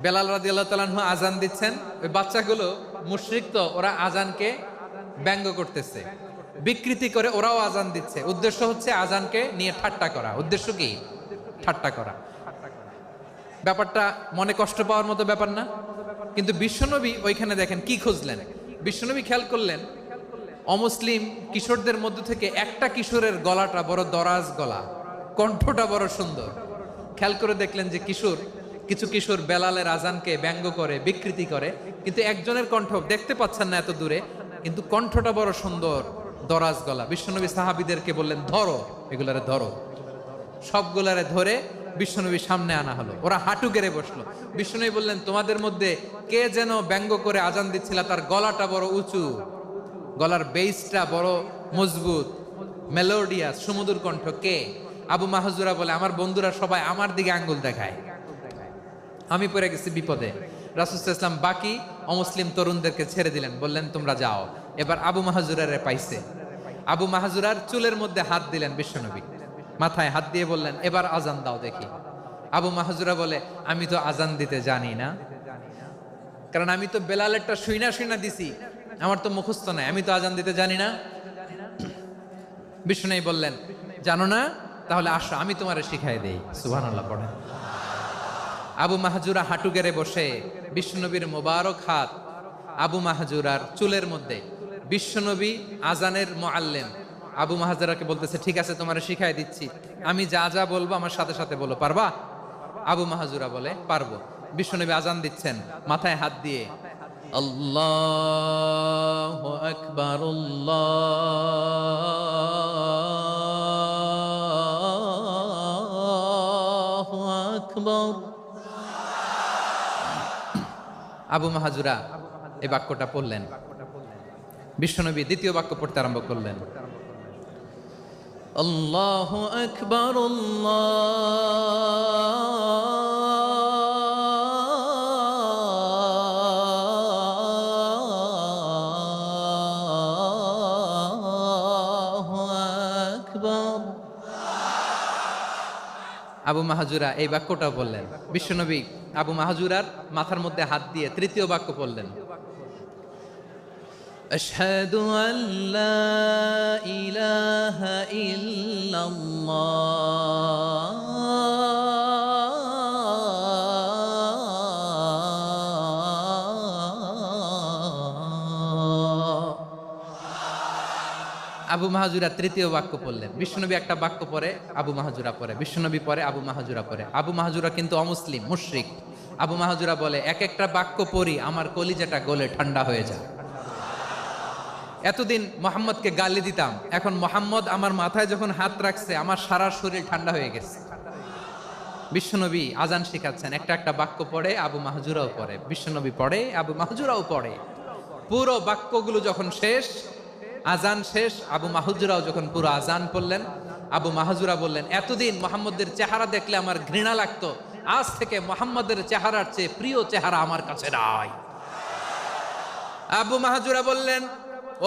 বেলাল রাদিয়াল্লাহু তাআলা আনহু আজান দিচ্ছেন, ওই বাচ্চাগুলো মুশরিক, তো ওরা আজানকে ব্যঙ্গ করতেছে, বিকৃতি করে ওরাও আজান দিচ্ছে। উদ্দেশ্য হচ্ছে আজানকে নিয়ে ঠাট্টা করা। উদ্দেশ্য কি? ঠাট্টা করা। ব্যাপারটা মনে কষ্ট পাওয়ার মতো ব্যাপার না? কিন্তু বিশ্বনবী ওইখানে দেখেন কি খুঁজলেন। বিশ্বনবী খেয়াল করলেন অমুসলিম কিশোরদের মধ্য থেকে একটা কিশোরের গলাটা বড় দরাজ গলা, কণ্ঠটা বড় সুন্দর। খেয়াল করে দেখলেন যে কিছু কিশোর বেলালের আজানকে ব্যঙ্গ করে, বিকৃতি করে, কিন্তু একজনের কণ্ঠ দেখতে পাচ্ছেন না এত দূরে, কিন্তু কণ্ঠটা বড় সুন্দর, দরাজ গলা। বিশ্বনবী সাহাবীদেরকে বললেন, ধরো এগুলারে, ধরো। সবগুলারে ধরে বিশ্বনবীর সামনে আনা হলো। ওরা হাঁটু গেড়ে বসলো। বিশ্বনবী বললেন, তোমাদের মধ্যে কে যেন ব্যঙ্গ করে আজান দিচ্ছিল, তার গলাটা বড় উঁচু, গলার বেসটা বড় মজবুত, মেলোডিয়াস, সুমধুর কণ্ঠ, কে? আবু মাহজুরা বলে, আমার বন্ধুরা সবাই আমার দিকে আঙ্গুল দেখায়, আমি পড়ে গেছি বিপদে। রাসূল সাল্লাল্লাহু আলাইহি ওয়াসাল্লাম বাকি অমুসলিম তরুণদেরকে ছেড়ে দিলেন, বললেন তোমরা যাও। এবার আবু মাহজুরারে পাইছে। আবু মাহজুরার চুলের মধ্যে হাত দিলেন বিশ্বনবী, মাথায় হাত দিয়ে বললেন, এবার আজান দাও দেখি। আবু মাহজুরা বলে, আমি তো আজান দিতে জানি না, কারণ আমি তো বেলালেরটা শুইনা দিছি, আমার তো মুখস্থ নাই, আমি তো আজান দিতে জানি না। বিশ্বনবী বললেন, জানো না? তাহলে আসো, আমি তোমারে শিখাই দেই। সুবহানাল্লাহ পড়েন। আবু মাহজুরা হাঁটু গেড়ে বসে, বিশ্বনবীর মোবারক হাত আবু মাহজুরার চুলের মধ্যে। বিশ্বনবী আজানের মুআল্লিম আবু মাহজুরাকে বলতেছে, ঠিক আছে তোমারে শিখাই দিচ্ছি, আমি যা যা বলবো আমার সাথে সাথে বলো, পারবা? আবু মাহজুরা বলে, পারবো। বিশ্বনবী আজান দিচ্ছেন, মাথায় হাত দিয়ে, আল্লাহু আকবার, আল্লাহু আকবার। আবু মাহজুরা এই বাক্যটা পড়লেন। বিশ্বনবী দ্বিতীয় বাক্য পড়তে আরম্ভ করলেন, আল্লাহু আকবার, আল্লাহু আকবার। আবু মাহজুরা এই বাক্যটা বললেন। বিশ্বনবী আবু মাহজুরার মাথার মধ্যে হাত দিয়ে তৃতীয় বাক্য বললেন, আশহাদু আল্লা ইলাহা ইল্লাল্লাহ, আবু মাহজুরা তৃতীয় বাক্য পড়লেন। বিশ্বনবী একটা বাক্য পরে আবু মাহজুরা পরে, বিশ্বনবী পরে আবু মাহজুরা পরে। আবু মাহজুরা কিন্তু অমুসলিম, মুশরিক। আবু মাহজুরা বলে, এক একটা বাক্য পড়ি আমার কলিজাটা গলে ঠান্ডা হয়ে যায়। এতদিন মোহাম্মদকে গালি দিতাম, এখন মোহাম্মদ আমার মাথায় যখন হাত রাখছে আমার সারা শরীর ঠান্ডা হয়ে গেছে। বিশ্বনবী আজান শিখাচ্ছেন, একটা একটা বাক্য পড়ে আবু মাহজুরাও পড়ে, বিশ্বনবী পড়ে, আবু মাহজুরাও পড়ে। পুরো বাক্যগুলো যখন শেষ, আজান শেষ, আবু মাহজুরাও যখন পুরো আজান পড়লেন, আবু মাহজুরা বললেন, এতদিন মোহাম্মদের চেহারা দেখলে আমার ঘৃণা লাগতো, আজ থেকে মোহাম্মদের চেহারার চেয়ে প্রিয় চেহারা আমার কাছে নাই। আবু মাহজুরা বললেন,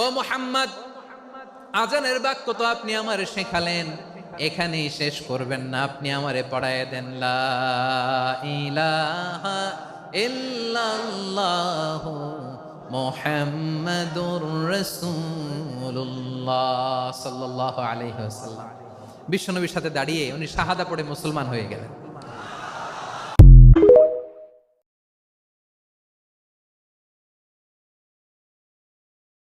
ও মুহাম্মদ, আজানের বাক্য তো আপনি আমারে শেখালেন, এখানেই শেষ করবেন না, আপনি আমারে পড়ায় দেন, লা ইলাহা ইল্লাল্লাহু মুহাম্মাদুর রাসূলুল্লাহ সাল্লাল্লাহু আলাইহি ওয়াসাল্লাম। বিশ্বনবীর সাথে দাঁড়িয়ে উনি শাহাদা পড়ে মুসলমান হয়ে গেলেন।